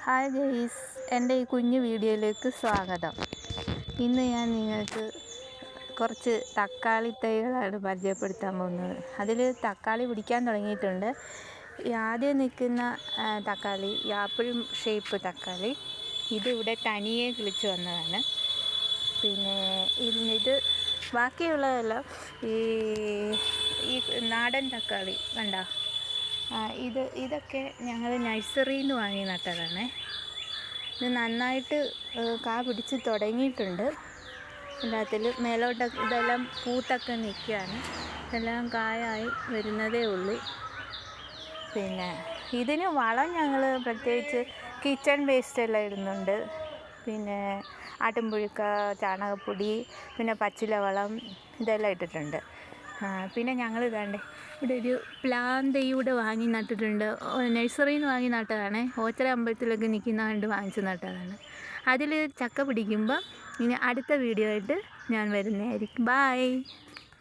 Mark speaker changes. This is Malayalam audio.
Speaker 1: ഹായ് ഗെയ്സ്, എൻ്റെ ഈ കുഞ്ഞു വീഡിയോയിലേക്ക് സ്വാഗതം. ഇന്ന് ഞാൻ നിങ്ങൾക്ക് കുറച്ച് തക്കാളി തൈകളാണ് പരിചയപ്പെടുത്താൻ പോകുന്നത്. അതിൽ തക്കാളി പിടിക്കാൻ തുടങ്ങിയിട്ടുണ്ട്. ആദ്യം നിൽക്കുന്ന തക്കാളി ആപ്പിൾ ഷേപ്പ് തക്കാളി, ഇതിവിടെ തനിയെ കിളിച്ച് വന്നതാണ്. പിന്നെ ഇത് ബാക്കിയുള്ളതെല്ലാം ഈ നാടൻ തക്കാളി കണ്ടോ. ഇതൊക്കെ ഞങ്ങൾ നഴ്സറിയിൽ നിന്ന് വാങ്ങി നട്ടതാണ്. ഇത് നന്നായിട്ട് കാ പിടിച്ച് തുടങ്ങിയിട്ടുണ്ട്. എല്ലാത്തിൽ മേലോട്ടൊക്കെ ഇതെല്ലാം പൂത്തൊക്കെ നിൽക്കുകയാണ്. ഇതെല്ലാം കായായി വരുന്നതേ ഉള്ളൂ. പിന്നെ ഇതിന് വളം ഞങ്ങൾ പ്രത്യേകിച്ച് കിച്ചൺ വേസ്റ്റ് എല്ലാം ഇടുന്നുണ്ട്. പിന്നെ ആട്ടിൻപുഴുക്ക, ചാണകപ്പൊടി, പിന്നെ പച്ചില വളം ഇതെല്ലാം ഇട്ടിട്ടുണ്ട്. പിന്നെ ഞങ്ങൾ ഇതാണ്ട് ഇവിടെ ഒരു പ്ലാൻ തൈയൂടെ വാങ്ങി നട്ടിട്ടുണ്ട്. നഴ്സറിയിൽ നിന്ന് വാങ്ങി നട്ടതാണ്. ഓച്ചിറ അമ്പലത്തിലൊക്കെ നിൽക്കുന്ന കണ്ട് വാങ്ങിച്ച് നട്ടതാണ്. അതിൽ ചക്ക പിടിക്കുമ്പോൾ ഇനി അടുത്ത വീഡിയോ ആയിട്ട് ഞാൻ വരുന്നതായിരിക്കും. ബായ്.